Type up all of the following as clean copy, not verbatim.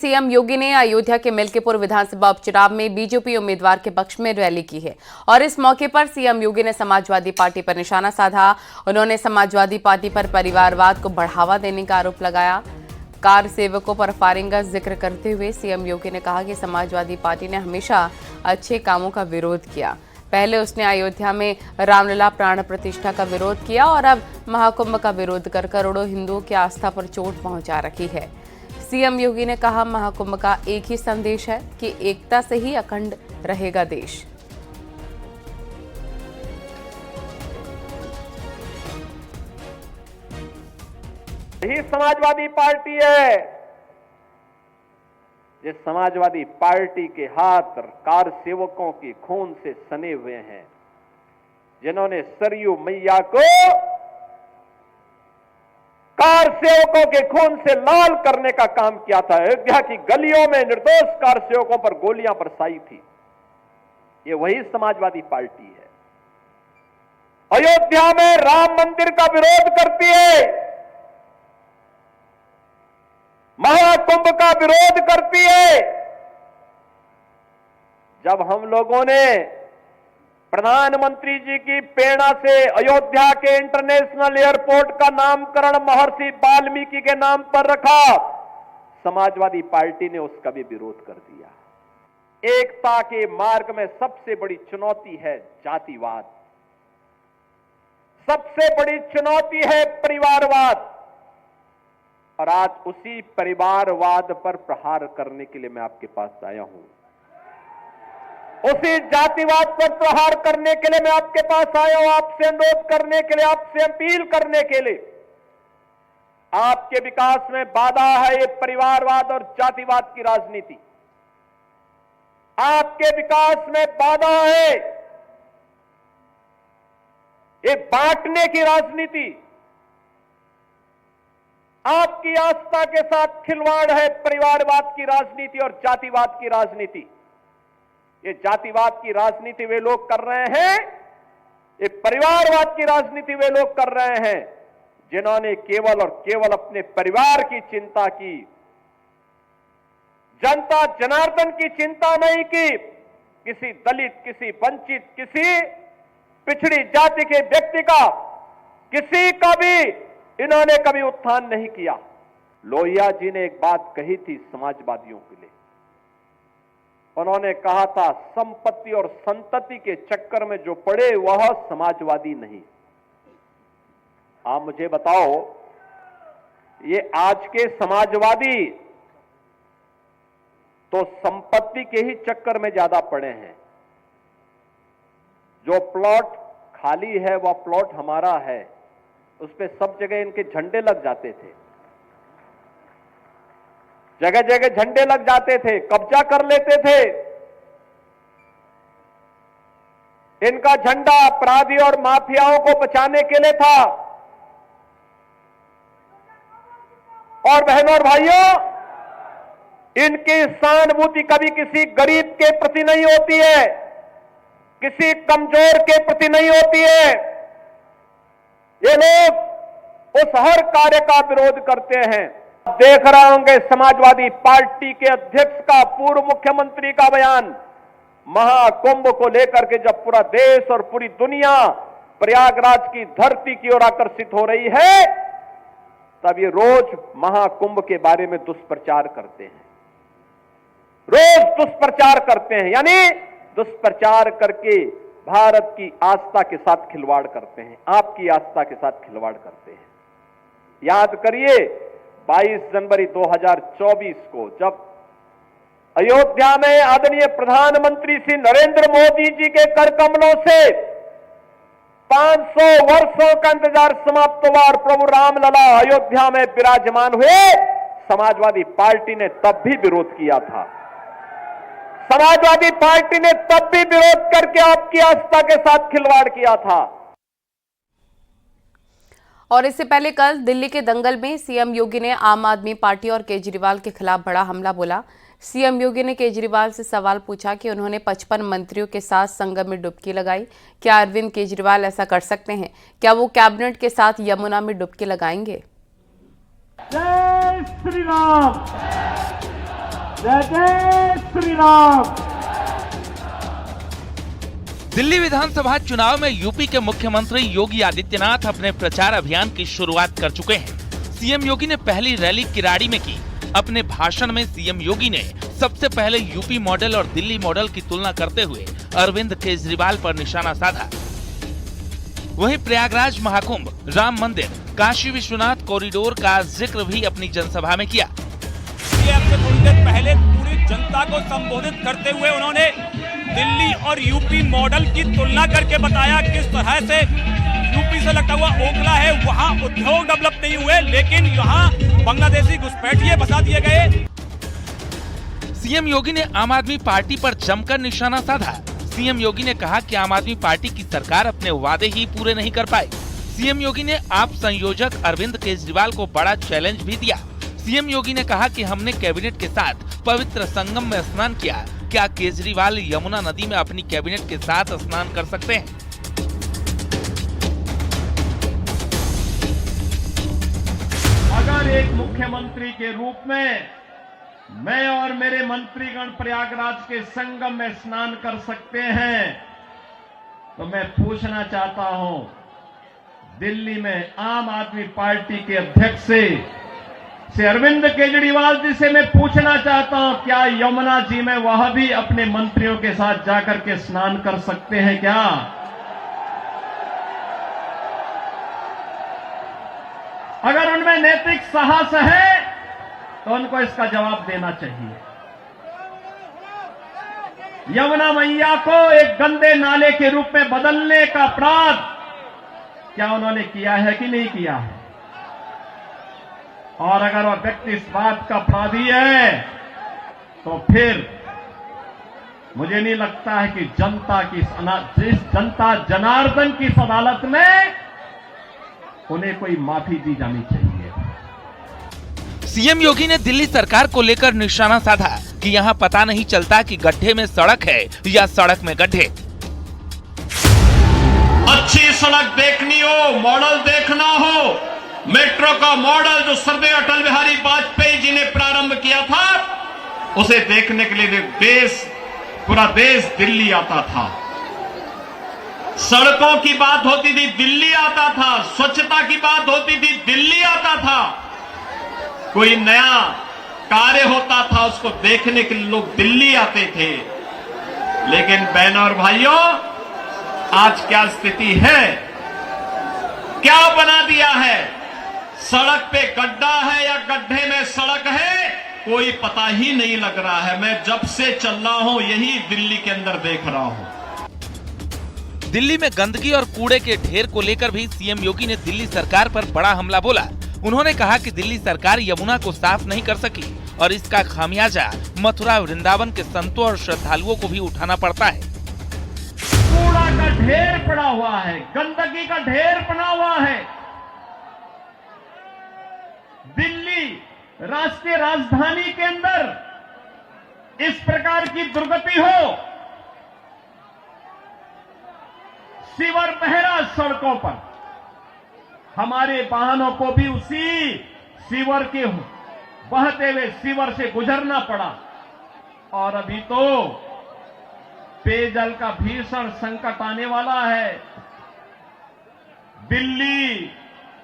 CM योगी ने अयोध्या के मिल्कीपुर विधानसभा उपचुनाव में बीजेपी उम्मीदवार के पक्ष में रैली की है और इस मौके पर सीएम योगी ने समाजवादी पार्टी पर निशाना साधा। उन्होंने समाजवादी पार्टी पर परिवारवाद को बढ़ावा देने का आरोप लगाया। कार सेवकों पर फायरिंग का जिक्र करते हुए सीएम योगी ने कहा कि समाजवादी पार्टी ने हमेशा अच्छे कामों का विरोध किया। पहले उसने अयोध्या में रामलला प्राण प्रतिष्ठा का विरोध किया और अब महाकुंभ का विरोध कर करोड़ों हिंदुओं की आस्था पर चोट पहुंचा रखी है। सीएम योगी ने कहा, महाकुंभ का एक ही संदेश है कि एकता से ही अखंड रहेगा देश। यही समाजवादी पार्टी है। जिस समाजवादी पार्टी के हाथ कार सेवकों की खून से सने हुए हैं, जिन्होंने सरयू मैया को कार सेवकों के खून से लाल करने का काम किया था। अयोध्या की गलियों में निर्दोष कार सेवकों पर गोलियां बरसाई थी। ये वही समाजवादी पार्टी है। अयोध्या में राम मंदिर का विरोध करती है, महाकुंभ का विरोध करती है। जब हम लोगों ने प्रधानमंत्री जी की प्रेरणा से अयोध्या के इंटरनेशनल एयरपोर्ट का नामकरण महर्षि वाल्मीकि के नाम पर रखा, समाजवादी पार्टी ने उसका भी विरोध कर दिया। एकता के मार्ग में सबसे बड़ी चुनौती है जातिवाद, सबसे बड़ी चुनौती है परिवारवाद, और आज उसी परिवारवाद पर प्रहार करने के लिए मैं आपके पास आया हूं। उसी जातिवाद पर प्रहार करने के लिए मैं आपके पास आया हूं, आपसे अनुरोध करने के लिए, आपसे अपील करने के लिए। आपके विकास में बाधा है ये परिवारवाद और जातिवाद की राजनीति। आपके विकास में बाधा है ये बांटने की राजनीति। आपकी आस्था के साथ खिलवाड़ है परिवारवाद की राजनीति और जातिवाद की राजनीति। ये जातिवाद की राजनीति वे लोग कर रहे हैं, ये परिवारवाद की राजनीति वे लोग कर रहे हैं जिन्होंने केवल और केवल अपने परिवार की चिंता की, जनता जनार्दन की चिंता नहीं की। किसी दलित, किसी वंचित, किसी पिछड़ी जाति के व्यक्ति का, किसी का भी इन्होंने कभी उत्थान नहीं किया। लोहिया जी ने एक बात कही थी समाजवादियों के लिए। उन्होंने कहा था, संपत्ति और संतति के चक्कर में जो पड़े वह समाजवादी नहीं। आप मुझे बताओ, ये आज के समाजवादी तो संपत्ति के ही चक्कर में ज्यादा पड़े हैं। जो प्लॉट खाली है वह प्लॉट हमारा है, उस पे सब जगह इनके झंडे लग जाते थे, जगह जगह झंडे लग जाते थे, कब्जा कर लेते थे। इनका झंडा अपराधी और माफियाओं को बचाने के लिए था। और बहनों और भाइयों, इनकी सहानुभूति कभी किसी गरीब के प्रति नहीं होती है, किसी कमजोर के प्रति नहीं होती है। ये लोग उस हर कार्य का विरोध करते हैं। देख रहे होंगे समाजवादी पार्टी के अध्यक्ष का, पूर्व मुख्यमंत्री का बयान, महाकुंभ को लेकर के जब पूरा देश और पूरी दुनिया प्रयागराज की धरती की ओर आकर्षित हो रही है, तब ये रोज महाकुंभ के बारे में दुष्प्रचार करते हैं, रोज दुष्प्रचार करते हैं। यानी दुष्प्रचार करके भारत की आस्था के साथ खिलवाड़ करते हैं, आपकी आस्था के साथ खिलवाड़ करते हैं। याद करिए 22 जनवरी 2024 को जब अयोध्या में आदरणीय प्रधानमंत्री श्री नरेंद्र मोदी जी के कर कमलों से 500 वर्षों का इंतजार समाप्त हुआ और प्रभु रामलला अयोध्या में विराजमान हुए, समाजवादी पार्टी ने तब भी विरोध किया था। समाजवादी पार्टी ने तब भी विरोध करके आपकी आस्था के साथ खिलवाड़ किया था। और इससे पहले कल दिल्ली के दंगल में सीएम योगी ने आम आदमी पार्टी और केजरीवाल के खिलाफ बड़ा हमला बोला। सीएम योगी ने केजरीवाल से सवाल पूछा कि उन्होंने 55 मंत्रियों के साथ संगम में डुबकी लगाई। क्या अरविंद केजरीवाल ऐसा कर सकते हैं? क्या वो कैबिनेट के साथ यमुना में डुबकी लगाएंगे? जय श्री राम। जय जय श्री राम। दिल्ली विधानसभा चुनाव में यूपी के मुख्यमंत्री योगी आदित्यनाथ अपने प्रचार अभियान की शुरुआत कर चुके हैं। सीएम योगी ने पहली रैली किराड़ी में की। अपने भाषण में सीएम योगी ने सबसे पहले यूपी मॉडल और दिल्ली मॉडल की तुलना करते हुए अरविंद केजरीवाल पर निशाना साधा। वहीं प्रयागराज महाकुंभ, राम मंदिर, काशी विश्वनाथ कॉरिडोर का जिक्र भी अपनी जनसभा में किया। अब से थोड़ी देर पहले पूरी जनता को संबोधित करते हुए उन्होंने दिल्ली और यूपी मॉडल की तुलना करके बताया किस तरह से यूपी से लगता हुआ ओखला है, वहां उद्योग डेवलप नहीं हुए, लेकिन यहाँ बांग्लादेशी घुसपैठिए बसा दिए गए। सीएम योगी ने आम आदमी पार्टी पर जमकर निशाना साधा। सीएम योगी ने कहा कि आम आदमी पार्टी की सरकार अपने वादे ही पूरे नहीं कर पाई। सीएम योगी ने आप संयोजक अरविंद केजरीवाल को बड़ा चैलेंज भी दिया। सीएम योगी ने कहा कि हमने कैबिनेट के साथ पवित्र संगम में स्नान किया, क्या केजरीवाल यमुना नदी में अपनी कैबिनेट के साथ स्नान कर सकते हैं? अगर एक मुख्यमंत्री के रूप में मैं और मेरे मंत्रीगण प्रयागराज के संगम में स्नान कर सकते हैं, तो मैं पूछना चाहता हूं दिल्ली में आम आदमी पार्टी के अध्यक्ष से अरविंद केजरीवाल जी से मैं पूछना चाहता हूं, क्या यमुना जी में वह भी अपने मंत्रियों के साथ जाकर के स्नान कर सकते हैं क्या? अगर उनमें नैतिक साहस है तो उनको इसका जवाब देना चाहिए। यमुना मैया को एक गंदे नाले के रूप में बदलने का अपराध क्या उन्होंने किया है कि नहीं किया है? और अगर वह व्यक्ति इस बात का अपराधी है तो फिर मुझे नहीं लगता है कि जनता जनार्दन की इस अदालत में उन्हें कोई माफी दी जानी चाहिए। सीएम योगी ने दिल्ली सरकार को लेकर निशाना साधा कि यहाँ पता नहीं चलता कि गड्ढे में सड़क है या सड़क में गड्ढे। अच्छी सड़क देखनी हो, मॉडल देखना हो, मेट्रो का मॉडल जो सर्दार अटल बिहारी वाजपेयी जी ने प्रारंभ किया था, उसे देखने के लिए पूरा देश दिल्ली आता था। सड़कों की बात होती थी, दिल्ली आता था। स्वच्छता की बात होती थी, दिल्ली आता था। कोई नया कार्य होता था, उसको देखने के लिए लोग दिल्ली आते थे। लेकिन बहनों और भाइयों, आज क्या स्थिति है, क्या बना दिया है? सड़क पे गड्ढा है या गड्ढे में सड़क है, कोई पता ही नहीं लग रहा है। मैं जब से चल रहा हूं यही दिल्ली के अंदर देख रहा हूं। दिल्ली में गंदगी और कूड़े के ढेर को लेकर भी सीएम योगी ने दिल्ली सरकार पर बड़ा हमला बोला। उन्होंने कहा कि दिल्ली सरकार यमुना को साफ नहीं कर सकी और इसका खामियाजा मथुरा वृंदावन के संतों और श्रद्धालुओं को भी उठाना पड़ता है। कूड़ा का ढेर पड़ा हुआ है, गंदगी का ढेर पड़ा हुआ है। दिल्ली राष्ट्रीय राजधानी के अंदर इस प्रकार की दुर्गति हो, सीवर बहरा सड़कों पर, हमारे वाहनों को भी उसी सीवर के बहते हुए सीवर से गुजरना पड़ा। और अभी तो पेयजल का भीषण संकट आने वाला है। दिल्ली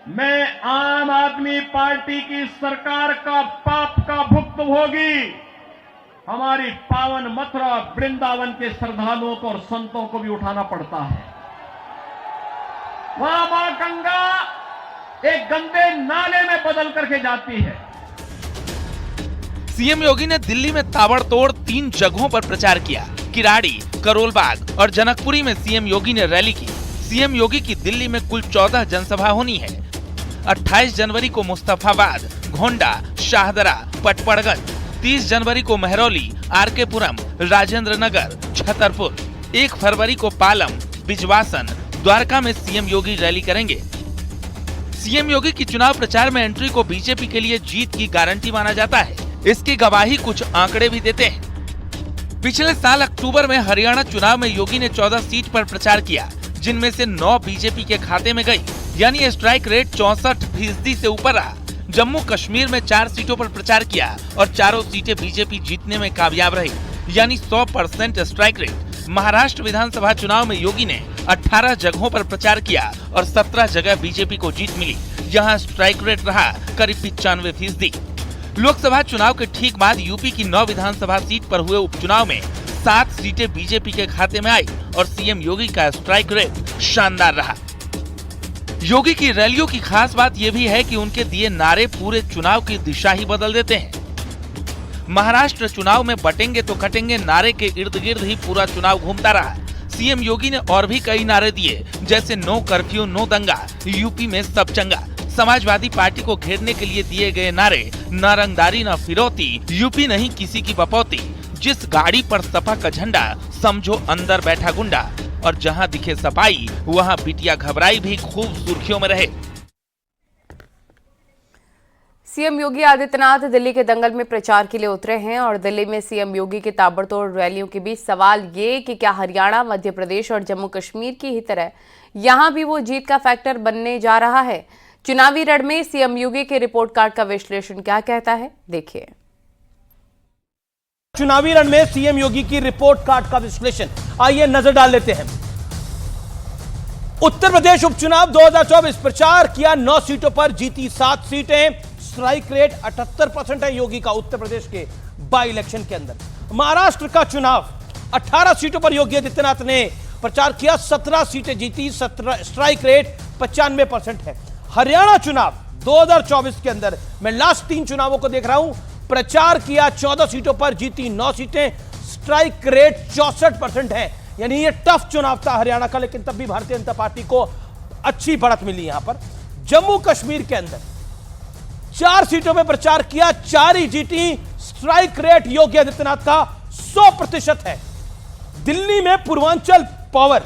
में आम आदमी पार्टी की सरकार का पाप का भुक्तभोगी हमारी पावन मथुरा वृंदावन के श्रद्धालुओं को और संतों को भी उठाना पड़ता है। वहां मां गंगा एक गंदे नाले में बदल करके जाती है। सीएम योगी ने दिल्ली में ताबड़तोड़ 3 जगहों पर प्रचार किया। किराड़ी, करोलबाग और जनकपुरी में सीएम योगी ने रैली की। सीएम योगी की दिल्ली में कुल 14 जनसभा होनी है। 28 जनवरी को मुस्तफाबाद, घोंडा, शाहदरा, पटपड़गंज, 30 जनवरी को महरौली, आरकेपुरम, राजेंद्र नगर, छतरपुर, 1 फरवरी को पालम, बिजवासन, द्वारका में सीएम योगी रैली करेंगे। सीएम योगी की चुनाव प्रचार में एंट्री को बीजेपी के लिए जीत की गारंटी माना जाता है। इसकी गवाही कुछ आंकड़े भी देते हैं। पिछले साल अक्टूबर में हरियाणा चुनाव में योगी ने 14 सीट पर प्रचार किया, जिनमें से 9 बीजेपी के खाते में गई, यानी स्ट्राइक रेट 64% से ऊपर रहा। जम्मू कश्मीर में 4 सीटों पर प्रचार किया और चारों सीटें बीजेपी जीतने में कामयाब रही, यानी 100% स्ट्राइक रेट। महाराष्ट्र विधानसभा चुनाव में योगी ने 18 जगहों पर प्रचार किया और 17 जगह बीजेपी को जीत मिली। यहाँ स्ट्राइक रेट रहा करीब 95%। लोकसभा चुनाव के ठीक बाद यूपी की 9 विधानसभा सीट पर हुए उपचुनाव में 7 सीटें बीजेपी के खाते में आई और सीएम योगी का स्ट्राइक रेट शानदार रहा। योगी की रैलियों की खास बात यह भी है कि उनके दिए नारे पूरे चुनाव की दिशा ही बदल देते हैं। महाराष्ट्र चुनाव में बटेंगे तो कटेंगे नारे के इर्द गिर्द ही पूरा चुनाव घूमता रहा। सीएम योगी ने और भी कई नारे दिए, जैसे नो कर्फ्यू नो दंगा, यूपी में सब चंगा। समाजवादी पार्टी को घेरने के लिए दिए गए नारे, न रंगदारी न फिरौती, यूपी नहीं किसी की बपौती, जिस गाड़ी पर सपा का झंडा समझो अंदर बैठा गुंडा, और जहां दिखे सफाई वहां बिटिया घबराई भी खूब सुर्खियों में रहे। सीएम योगी आदित्यनाथ दिल्ली के दंगल में प्रचार के लिए उतरे हैं और दिल्ली में सीएम योगी की ताबड़तोड़ रैलियों के बीच सवाल ये कि क्या हरियाणा, मध्य प्रदेश और जम्मू कश्मीर की ही तरह यहां भी वो जीत का फैक्टर बनने जा रहा है। चुनावी रण में सीएम योगी के रिपोर्ट कार्ड का विश्लेषण क्या कहता है, देखिए। चुनावी रण में सीएम योगी की रिपोर्ट कार्ड का विश्लेषण, आइए नजर डाल लेते हैं। उत्तर प्रदेश उपचुनाव 2024 प्रचार किया, 9 सीटों पर जीती 7 सीटें, स्ट्राइक रेट 78% है योगी का उत्तर प्रदेश के बाई इलेक्शन के अंदर। महाराष्ट्र का चुनाव 18 सीटों पर योगी आदित्यनाथ ने प्रचार किया, 17 सीटें जीती, स्ट्राइक रेट 95% है। हरियाणा चुनाव 2024 के अंदर मैं लास्ट 3 चुनावों को देख रहा हूं, प्रचार किया, 14 सीटों पर जीती 9 सीटें, स्ट्राइक रेट 64% है। यानी ये टफ चुनाव था हरियाणा का, लेकिन तब भी भारतीय जनता पार्टी को अच्छी बढ़त मिली। यहां पर जम्मू कश्मीर के अंदर 4 सीटों पर प्रचार किया, 4 ही जीती, स्ट्राइक रेट योगी आदित्यनाथ का 100% है। दिल्ली में पूर्वांचल पावर,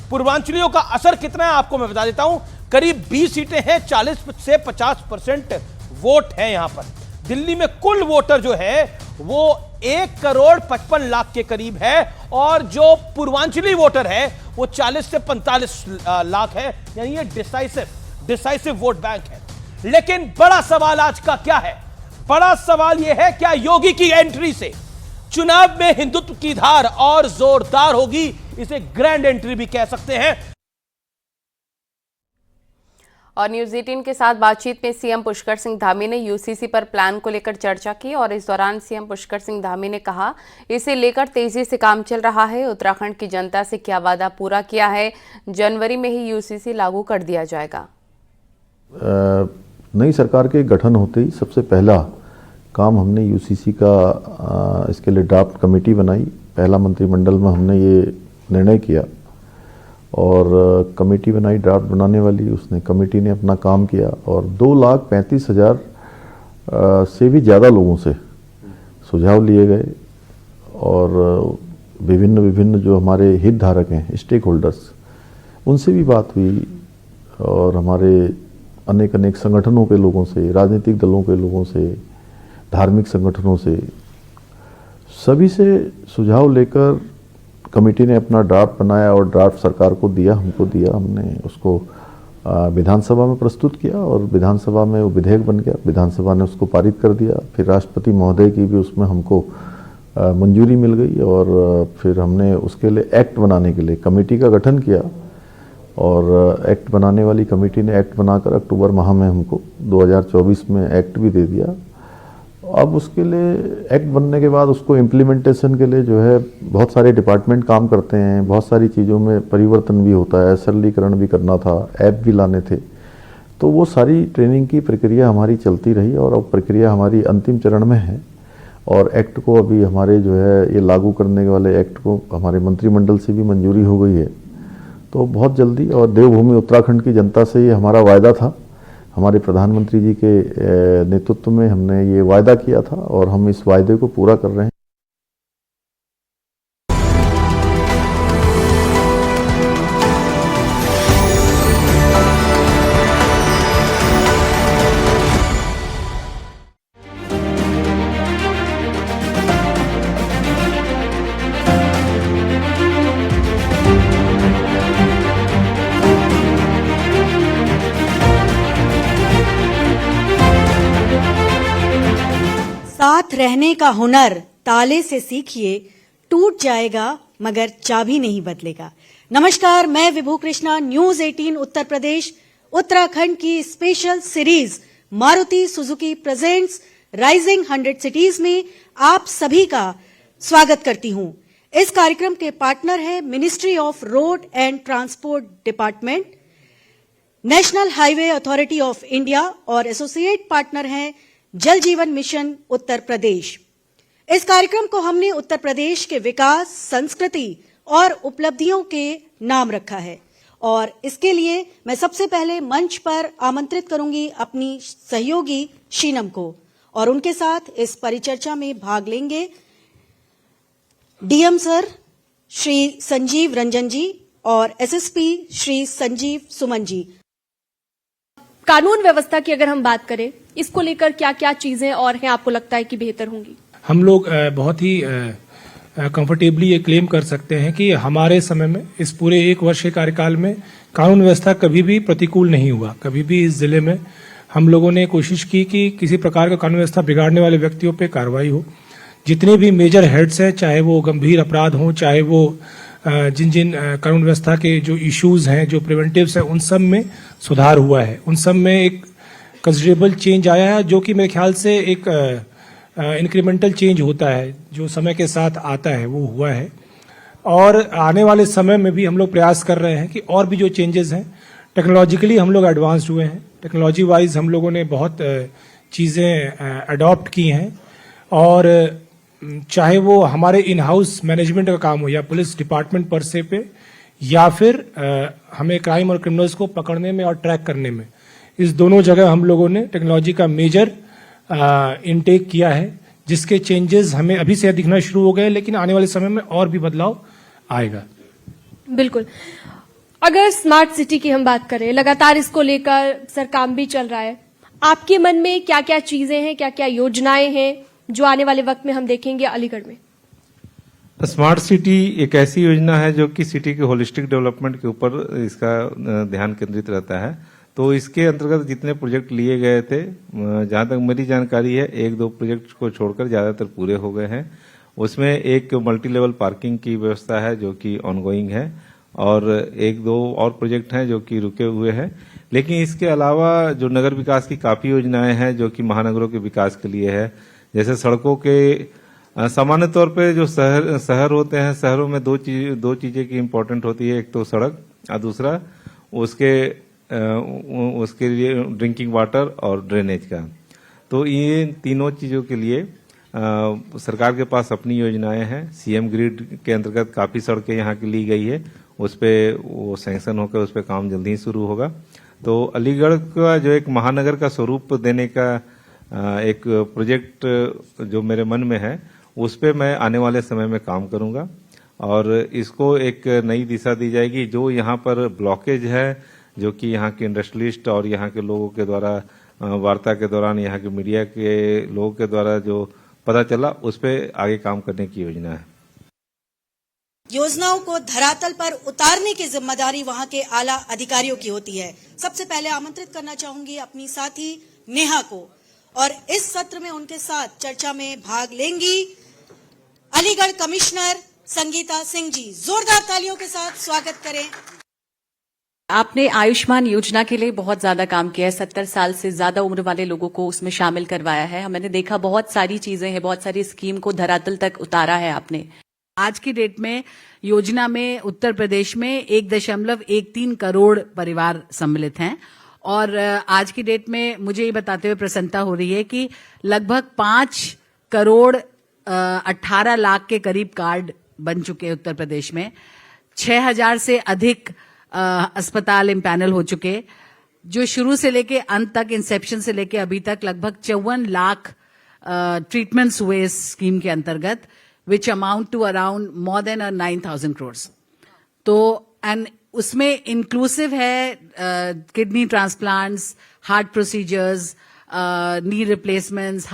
पूर्वांचलियों का असर कितना है आपको मैं बता देता हूं। करीब 20 सीटें हैं, 40 से 50% वोट है यहां पर। दिल्ली में कुल वोटर जो है वो 1,55,00,000 के करीब है और जो पूर्वांचली वोटर है वो 40 से 45 लाख है। यानी ये डिसाइसिव वोट बैंक है। लेकिन बड़ा सवाल आज का क्या है? बड़ा सवाल यह है, क्या योगी की एंट्री से चुनाव में हिंदुत्व की धार और जोरदार होगी? इसे ग्रैंड एंट्री भी कह सकते हैं। और न्यूज 18 के साथ बातचीत में सीएम पुष्कर सिंह धामी ने यूसीसी पर प्लान को लेकर चर्चा की और इस दौरान सीएम पुष्कर सिंह धामी ने कहा, इसे लेकर तेजी से काम चल रहा है। उत्तराखंड की जनता से क्या वादा पूरा किया है, जनवरी में ही यूसीसी लागू कर दिया जाएगा। नई सरकार के गठन होते ही सबसे पहला काम हमने यूसीसी का इसके लिए ड्राफ्ट कमेटी बनाई। पहला मंत्रिमंडल में हमने ये निर्णय किया और कमेटी बनाई ड्राफ्ट बनाने वाली, उसने कमेटी ने अपना काम किया और 2,35,000 से भी ज़्यादा लोगों से सुझाव लिए गए और विभिन्न जो हमारे हितधारक हैं, स्टेक होल्डर्स, उनसे भी बात हुई और हमारे अनेक संगठनों के लोगों से, राजनीतिक दलों के लोगों से, धार्मिक संगठनों से, सभी से सुझाव लेकर कमेटी ने अपना ड्राफ्ट बनाया और ड्राफ्ट सरकार को दिया, हमको दिया। हमने उसको विधानसभा में प्रस्तुत किया और विधानसभा में वो विधेयक बन गया। विधानसभा ने उसको पारित कर दिया। फिर राष्ट्रपति महोदय की भी उसमें हमको मंजूरी मिल गई और फिर हमने उसके लिए एक्ट बनाने के लिए कमेटी का गठन किया और एक्ट बनाने वाली कमेटी ने एक्ट बनाकर अक्टूबर माह में हमको 2024 में एक्ट भी दे दिया। अब उसके लिए एक्ट बनने के बाद उसको इम्प्लीमेंटेशन के लिए जो है बहुत सारे डिपार्टमेंट काम करते हैं, बहुत सारी चीज़ों में परिवर्तन भी होता है, सरलीकरण भी करना था, ऐप भी लाने थे, तो वो सारी ट्रेनिंग की प्रक्रिया हमारी चलती रही और अब प्रक्रिया हमारी अंतिम चरण में है और एक्ट को अभी हमारे जो है ये लागू करने वाले एक्ट को हमारे मंत्रिमंडल से भी मंजूरी हो गई है। तो बहुत जल्दी, और देवभूमि उत्तराखंड की जनता से ये हमारा वायदा था, हमारे प्रधानमंत्री जी के नेतृत्व में हमने ये वायदा किया था और हम इस वायदे को पूरा कर रहे हैं। रहने का हुनर ताले से सीखिए, टूट जाएगा मगर चाबी नहीं बदलेगा। नमस्कार, मैं विभू कृष्णा, न्यूज 18 उत्तर प्रदेश उत्तराखंड की special series Maruti Suzuki presents rising 100 cities में आप सभी का स्वागत करती हूं। इस कार्यक्रम के पार्टनर है ministry of road and transport department, national highway authority of India और एसोसिएट पार्टनर हैं जल जीवन मिशन उत्तर प्रदेश। इस कार्यक्रम को हमने उत्तर प्रदेश के विकास, संस्कृति और उपलब्धियों के नाम रखा है और इसके लिए मैं सबसे पहले मंच पर आमंत्रित करूंगी अपनी सहयोगी शीनम को और उनके साथ इस परिचर्चा में भाग लेंगे डीएम सर श्री संजीव रंजन जी और एसएसपी श्री संजीव सुमन जी। कानून व्यवस्था की अगर हम बात करें, इसको लेकर क्या क्या चीजें और हैं आपको लगता है कि बेहतर होंगी? हम लोग बहुत ही कंफर्टेबली ये क्लेम कर सकते हैं कि हमारे समय में, इस पूरे 1 वर्ष के कार्यकाल में, कानून व्यवस्था कभी भी प्रतिकूल नहीं हुआ। कभी भी इस जिले में हम लोगों ने कोशिश की कि किसी प्रकार का कानून व्यवस्था बिगाड़ने वाले व्यक्तियों पे कार्रवाई हो। जितने भी मेजर हेड्स हैं, चाहे वो गंभीर अपराध हों, चाहे वो जिन जिन कानून व्यवस्था के जो इश्यूज हैं, जो प्रिवेंटिव्स हैं, उन सब में सुधार हुआ है। उन सब में एक कंसिडरेबल चेंज आया है, जो कि मेरे ख्याल से एक इंक्रीमेंटल चेंज होता है, जो समय के साथ आता है, वो हुआ है। और आने वाले समय में भी हम लोग प्रयास कर रहे हैं कि और भी जो चेंजेस हैं, टेक्नोलॉजिकली हम लोग एडवांस्ड हुए हैं। टेक्नोलॉजी वाइज हम लोगों ने बहुत चीज़ें अडॉप्ट की हैं और चाहे वो हमारे इन हाउस मैनेजमेंट का काम हो या पुलिस डिपार्टमेंट पर से पे, या फिर हमें क्राइम और क्रिमिनल्स को पकड़ने में और ट्रैक करने में, इस दोनों जगह हम लोगों ने टेक्नोलॉजी का मेजर इनटेक किया है, जिसके चेंजेस हमें अभी से दिखना शुरू हो गए, लेकिन आने वाले समय में और भी बदलाव आएगा। बिल्कुल। अगर स्मार्ट सिटी की हम बात करें, लगातार इसको लेकर सर काम भी चल रहा है, आपके मन में क्या क्या चीजें हैं, क्या क्या योजनाएं हैं जो आने वाले वक्त में हम देखेंगे अलीगढ़ में? स्मार्ट सिटी एक ऐसी योजना है जो कि सिटी के होलिस्टिक डेवलपमेंट के ऊपर इसका ध्यान केंद्रित रहता है। तो इसके अंतर्गत जितने प्रोजेक्ट लिए गए थे, जहां तक मेरी जानकारी है, 1-2 प्रोजेक्ट को छोड़कर ज्यादातर पूरे हो गए हैं। उसमें एक मल्टी लेवल पार्किंग की व्यवस्था है जो कि ऑनगोइंग है और 1-2 और प्रोजेक्ट हैं जो कि रुके हुए हैं। लेकिन इसके अलावा जो नगर विकास की काफी योजनाएं हैं जो कि महानगरों के विकास के लिए है, जैसे सड़कों के सामान्य तौर पे जो शहर होते हैं, शहरों में दो चीजें की इम्पोर्टेंट होती है। एक तो सड़क और दूसरा उसके लिए ड्रिंकिंग वाटर और ड्रेनेज का। तो ये तीनों चीजों के लिए सरकार के पास अपनी योजनाएं हैं। सीएम ग्रिड के अंतर्गत काफी सड़कें यहाँ की ली गई है, उस पे वो सैंक्शन होकर उस पे काम जल्दी ही शुरू होगा। तो अलीगढ़ का जो एक महानगर का स्वरूप देने का एक प्रोजेक्ट जो मेरे मन में है, उस पे मैं आने वाले समय में काम करूंगा और इसको एक नई दिशा दी जाएगी। जो यहाँ पर ब्लॉकेज है, जो कि यहाँ के इंडस्ट्रियलिस्ट और यहाँ के लोगों के द्वारा वार्ता के दौरान यहाँ के मीडिया के लोगों के द्वारा जो पता चला, उस पर आगे काम करने की योजना है। योजनाओं को धरातल पर उतारने की जिम्मेदारी वहां के आला अधिकारियों की होती है। सबसे पहले आमंत्रित करना चाहूंगी अपनी साथी नेहा को और इस सत्र में उनके साथ चर्चा में भाग लेंगी अलीगढ़ कमिश्नर संगीता सिंह जी। जोरदार तालियों के साथ स्वागत करें। आपने आयुष्मान योजना के लिए बहुत ज्यादा काम किया है, 70 साल से ज्यादा उम्र वाले लोगों को उसमें शामिल करवाया है। मैंने देखा बहुत सारी चीजें हैं, बहुत सारी स्कीम को धरातल तक उतारा है आपने। आज की डेट में योजना में उत्तर प्रदेश में 1.13 करोड़ परिवार सम्मिलित हैं और आज की डेट में मुझे ये बताते हुए प्रसन्नता हो रही है कि लगभग 5 करोड़ 18 लाख के करीब कार्ड बन चुके हैं उत्तर प्रदेश में। 6000 से अधिक अस्पताल इम्पैनल हो चुके, जो शुरू से लेके अंत तक, इंसेप्शन से लेके अभी तक लगभग 54 लाख ट्रीटमेंट्स हुए इस स्कीम के अंतर्गत, which amount to around more than 9,000 crores। तो एंड उसमें इंक्लूसिव है kidney transplants, heart procedures, knee replacements,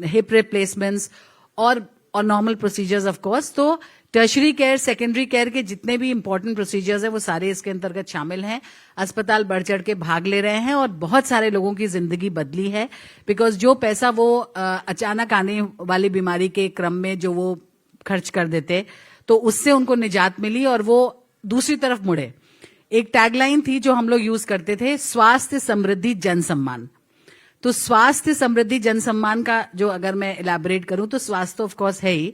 hip replacements और नॉर्मल प्रोसीजर्स ऑफ कोर्स। तो टर्शरी केयर, सेकेंडरी केयर के जितने भी इंपॉर्टेंट प्रोसीजर्स हैं वो सारे इसके अंतर्गत शामिल हैं। अस्पताल बढ़ चढ़ के भाग ले रहे हैं और बहुत सारे लोगों की जिंदगी बदली है, बिकॉज जो पैसा वो अचानक आने वाली बीमारी के क्रम में जो वो खर्च कर देते तो उससे उनको निजात मिली और वो दूसरी तरफ मुड़े। एक टैगलाइन थी जो हम लोग यूज करते थे, स्वास्थ्य समृद्धि जन सम्मान। तो स्वास्थ्य समृद्धि जन सम्मान का जो अगर मैं इलैबोरेट करूं तो स्वास्थ्य ऑफ कोर्स है ही,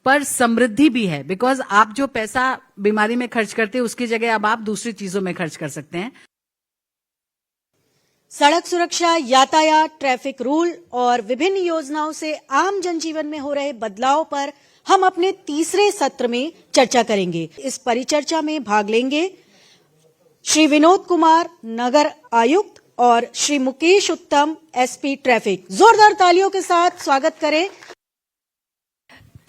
पर समृद्धि भी है, बिकॉज आप जो पैसा बीमारी में खर्च करते हैं उसकी जगह अब आप दूसरी चीजों में खर्च कर सकते हैं। सड़क सुरक्षा, यातायात, ट्रैफिक रूल और विभिन्न योजनाओं से आम जनजीवन में हो रहे बदलाव पर हम अपने तीसरे सत्र में चर्चा करेंगे। इस परिचर्चा में भाग लेंगे श्री विनोद कुमार, नगर आयुक्त, और श्री मुकेश उत्तम, एसपी ट्रैफिक। जोरदार तालियों के साथ स्वागत करें।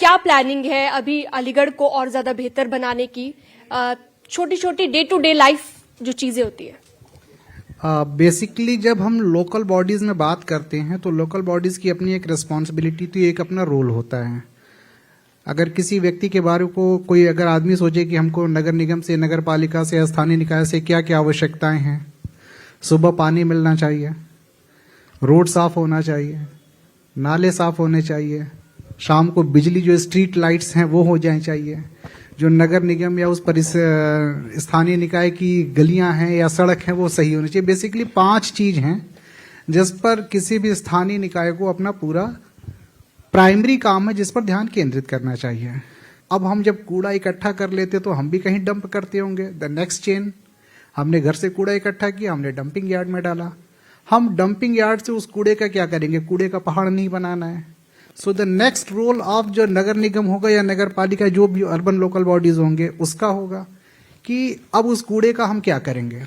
क्या प्लानिंग है अभी अलीगढ़ को और ज्यादा बेहतर बनाने की? छोटी छोटी डे टू डे लाइफ जो चीजें होती है। बेसिकली जब हम लोकल बॉडीज में बात करते हैं तो लोकल बॉडीज की अपनी एक रिस्पॉन्सिबिलिटी, तो एक अपना रोल होता है। अगर किसी व्यक्ति के बारे को कोई अगर आदमी सोचे कि हमको नगर निगम से, नगर पालिका से, स्थानीय निकाय से क्या क्या आवश्यकताएं हैं, सुबह पानी मिलना चाहिए, रोड साफ होना चाहिए, नाले साफ होने चाहिए, शाम को बिजली जो स्ट्रीट लाइट्स हैं वो हो जानी चाहिए, जो नगर निगम या उस पर स्थानीय निकाय की गलियां हैं या सड़क हैं वो सही होनी चाहिए। बेसिकली 5 चीज हैं जिस पर किसी भी स्थानीय निकाय को अपना पूरा प्राइमरी काम है जिस पर ध्यान केंद्रित करना चाहिए। अब हम जब कूड़ा इकट्ठा कर लेते तो हम भी कहीं डंप करते होंगे। द नेक्स्ट चेन, हमने घर से कूड़ा इकट्ठा किया, हमने डंपिंग यार्ड में डाला। हम डंपिंग यार्ड से उस कूड़े का क्या करेंगे? कूड़े का पहाड़ नहीं बनाना है। So the next role of जो नगर निगम होगा या नगर पालिका, जो भी अर्बन लोकल बॉडीज होंगे, उसका होगा कि अब उस कूड़े का हम क्या करेंगे।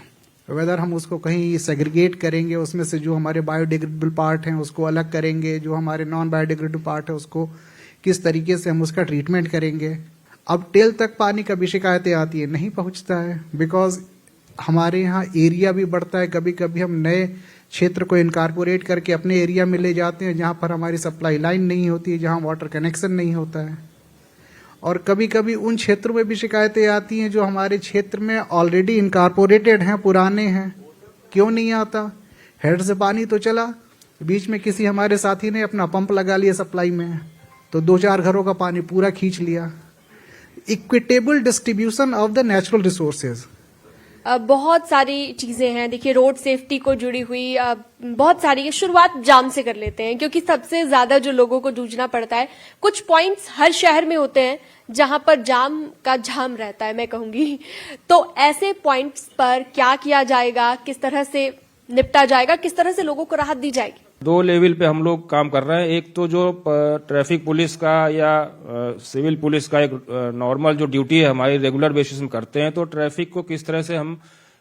वेदर हम उसको कहीं सेग्रीगेट करेंगे, उसमें से जो हमारे बायोडिग्रेडेबल पार्ट हैं उसको अलग करेंगे, जो हमारे नॉन बायोडिग्रेडेबल पार्ट है उसको किस तरीके से हम उसका ट्रीटमेंट करेंगे। अब टेल तक पानी का भी शिकायतें आती है, नहीं पहुंचता है, बिकॉज हमारे यहाँ एरिया भी बढ़ता है। कभी कभी हम नए क्षेत्र को इनकॉर्पोरेट करके अपने एरिया में ले जाते हैं जहाँ पर हमारी सप्लाई लाइन नहीं होती है, जहाँ वाटर कनेक्शन नहीं होता है। और कभी कभी उन क्षेत्रों में भी शिकायतें आती हैं जो हमारे क्षेत्र में ऑलरेडी इनकॉर्पोरेटेड हैं, पुराने हैं, क्यों नहीं आता? हेड से पानी तो चला, बीच में किसी हमारे साथी ने अपना पंप लगा लिया सप्लाई में, तो 2-4 घरों का पानी पूरा खींच लिया। Equitable distribution of the natural resources. बहुत सारी चीजें हैं, देखिए रोड सेफ्टी को जुड़ी हुई बहुत सारी। शुरुआत जाम से कर लेते हैं क्योंकि सबसे ज्यादा जो लोगों को जूझना पड़ता है। कुछ पॉइंट्स हर शहर में होते हैं जहां पर जाम का जाम रहता है, मैं कहूंगी। तो ऐसे पॉइंट्स पर क्या किया जाएगा, किस तरह से निपटा जाएगा, किस तरह से लोगों को राहत दी जाएगी? 2 लेवल पे हम लोग काम कर रहे हैं। एक तो जो ट्रैफिक पुलिस का या सिविल पुलिस का एक नॉर्मल जो ड्यूटी है हमारी रेगुलर बेसिस में करते हैं, तो ट्रैफिक को किस तरह से हम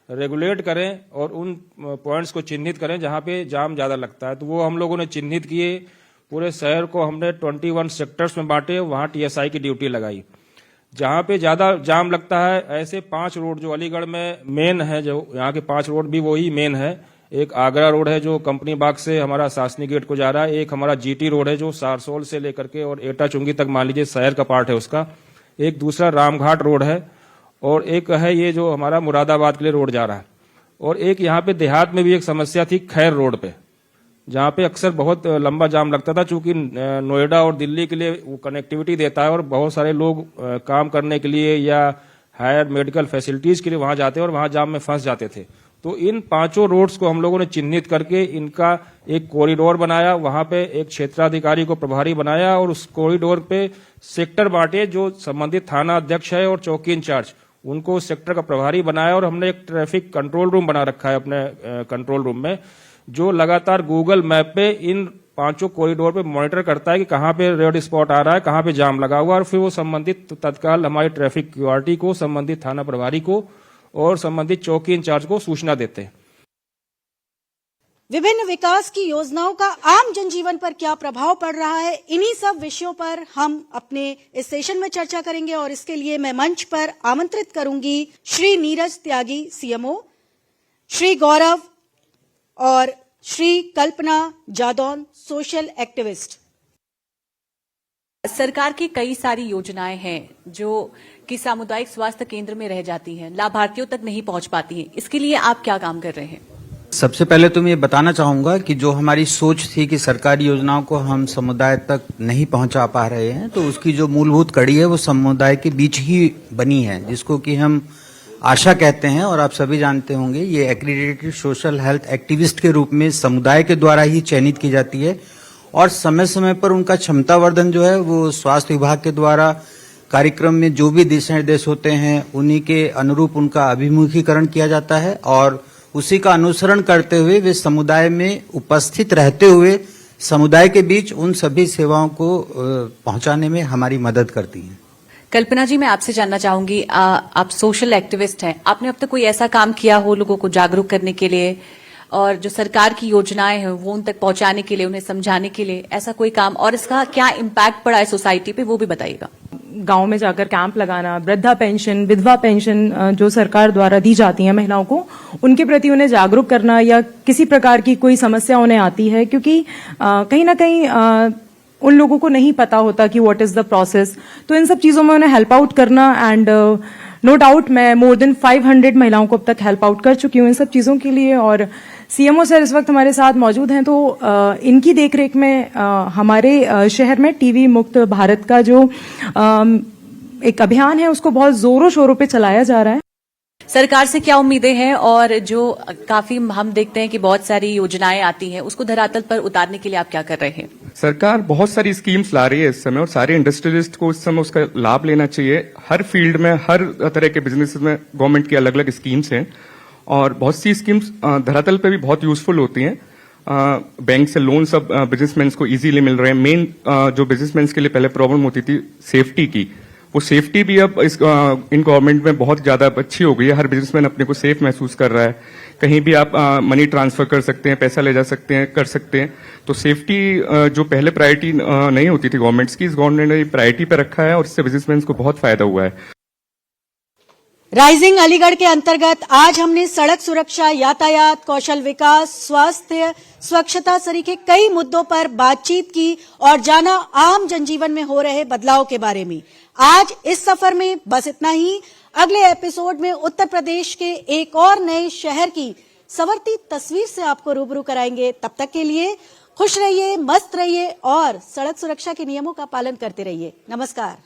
रेगुलेट करें और उन पॉइंट्स को चिन्हित करें जहां पे जाम ज्यादा लगता है। तो वो हम लोगों ने चिन्हित किए। पूरे शहर को हमने 21 सेक्टर्स में बांटे, वहां टीएसआई की ड्यूटी लगाई। जहां पे ज्यादा जाम लगता है ऐसे 5 रोड जो अलीगढ़ में मेन है, जो यहाँ के 5 रोड भी वही मेन है। एक आगरा रोड है जो कंपनी बाग से हमारा शासनी गेट को जा रहा है। एक हमारा जीटी रोड है जो सारसोल से लेकर के और एटा चुंगी तक मान लीजिए शहर का पार्ट है उसका। एक दूसरा रामघाट रोड है और एक है ये जो हमारा मुरादाबाद के लिए रोड जा रहा है। और एक यहाँ पे देहात में भी एक समस्या थी खैर रोड पे, जहाँ पे अक्सर बहुत लंबा जाम लगता था, चूंकि नोएडा और दिल्ली के लिए वो कनेक्टिविटी देता है और बहुत सारे लोग काम करने के लिए या हायर मेडिकल फैसिलिटीज के लिए वहां जाते और वहां जाम में फंस जाते थे। तो इन 5 रोड्स को हम लोगों ने चिन्हित करके इनका एक कॉरिडोर बनाया, वहां पे एक क्षेत्राधिकारी को प्रभारी बनाया और उस कॉरिडोर पे सेक्टर बांटे। जो संबंधित थाना अध्यक्ष है और चौकी इंचार्ज, उनको सेक्टर का प्रभारी बनाया। और हमने एक ट्रैफिक कंट्रोल रूम बना रखा है अपने कंट्रोल रूम में, जो लगातार गूगल मैप पे इन 5 कॉरिडोर पे मॉनिटर करता है कि कहाँ पे रेड स्पॉट आ रहा है, कहाँ पे जाम लगा हुआ है, और फिर वो संबंधित तत्काल हमारी ट्रैफिक क्यूआरटी को, संबंधित थाना प्रभारी को और संबंधित चौकी इंचार्ज को सूचना देते हैं। विभिन्न विकास की योजनाओं का आम जनजीवन पर क्या प्रभाव पड़ रहा है, इन्हीं सब विषयों पर हम अपने इस सेशन में चर्चा करेंगे। और इसके लिए मैं मंच पर आमंत्रित करूंगी श्री नीरज त्यागी, सीएमओ, श्री गौरव और श्री कल्पना जादौन, सोशल एक्टिविस्ट। सरकार की कई सारी योजनाएं हैं जो कि सामुदायिक स्वास्थ्य केंद्र में रह जाती हैं, लाभार्थियों तक नहीं पहुंच पाती हैं। इसके लिए आप क्या काम कर रहे हैं? सबसे पहले तो मैं ये बताना चाहूंगा कि जो हमारी सोच थी कि सरकारी योजनाओं को हम समुदाय तक नहीं पहुंचा पा रहे हैं, तो उसकी जो मूलभूत कड़ी है वो समुदाय के बीच ही बनी है, जिसको कि हम आशा कहते हैं। और आप सभी जानते होंगे ये एक्रीडेटेड सोशल हेल्थ एक्टिविस्ट के रूप में समुदाय के द्वारा ही चयनित की जाती है और समय समय पर उनका क्षमतावर्धन जो है वो स्वास्थ्य विभाग के द्वारा कार्यक्रम में जो भी दिशा निर्देश होते हैं उन्हीं के अनुरूप उनका अभिमुखीकरण किया जाता है और उसी का अनुसरण करते हुए वे समुदाय में उपस्थित रहते हुए समुदाय के बीच उन सभी सेवाओं को पहुंचाने में हमारी मदद करती हैं। कल्पना जी, मैं आपसे जानना चाहूंगी, आप सोशल एक्टिविस्ट हैं, आपने अब तक कोई ऐसा काम किया हो लोगों को जागरूक करने के लिए और जो सरकार की योजनाएं हैं वो उन तक पहुंचाने के लिए, उन्हें समझाने के लिए, ऐसा कोई काम, और इसका क्या इम्पैक्ट पड़ा है सोसाइटी पे, वो भी बताइएगा। गांव में जाकर कैंप लगाना, वृद्धा पेंशन, विधवा पेंशन जो सरकार द्वारा दी जाती है महिलाओं को, उनके प्रति उन्हें जागरूक करना, या किसी प्रकार की कोई समस्या उन्हें आती है, क्योंकि कहीं ना कहीं उन लोगों को नहीं पता होता कि व्हाट इज द प्रोसेस, तो इन सब चीजों में उन्हें हेल्प आउट करना। एंड नो डाउट मैं मोर देन 500 महिलाओं को अब तक हेल्प आउट कर चुकी हूँ इन सब चीजों के लिए, और सीएमओ सर इस वक्त हमारे साथ मौजूद हैं, तो इनकी देखरेख में हमारे शहर में टीबी मुक्त भारत का जो एक अभियान है उसको बहुत जोरों शोरों पे चलाया जा रहा है। सरकार से क्या उम्मीदें हैं, और जो काफी हम देखते हैं कि बहुत सारी योजनाएं आती हैं उसको धरातल पर उतारने के लिए आप क्या कर रहे हैं? सरकार बहुत सारी स्कीम्स ला रही है इस समय और सारे इंडस्ट्रियलिस्ट को इस समय उसका लाभ लेना चाहिए। हर फील्ड में, हर तरह के बिजनेस में गवर्नमेंट की अलग अलग स्कीम्स हैं और बहुत सी स्कीम्स धरातल पे भी बहुत यूजफुल होती हैं। बैंक से लोन सब बिजनेसमैन को इजीली मिल रहे हैं। मेन जो बिजनेसमैन के लिए पहले प्रॉब्लम होती थी सेफ्टी की, वो सेफ्टी भी अब इन गवर्नमेंट में बहुत ज्यादा अच्छी हो गई है। हर बिजनेसमैन अपने को सेफ महसूस कर रहा है। कहीं भी आप मनी ट्रांसफर कर सकते हैं, पैसा ले जा सकते हैं, कर सकते हैं। तो सेफ्टी जो पहले प्रायोरिटी नहीं होती थी गवर्नमेंट्स की, इस गवर्नमेंट ने प्रायोरिटी पे रखा है और इससे बिजनेसमैन को बहुत फायदा हुआ है। राइजिंग अलीगढ़ के अंतर्गत आज हमने सड़क सुरक्षा, यातायात, कौशल विकास, स्वास्थ्य, स्वच्छता सरीखे कई मुद्दों पर बातचीत की और जाना आम जनजीवन में हो रहे बदलाव के बारे में। आज इस सफर में बस इतना ही। अगले एपिसोड में उत्तर प्रदेश के एक और नए शहर की संवरती तस्वीर से आपको रूबरू कराएंगे। तब तक के लिए खुश रहिए, मस्त रहिए और सड़क सुरक्षा के नियमों का पालन करते रहिए। नमस्कार।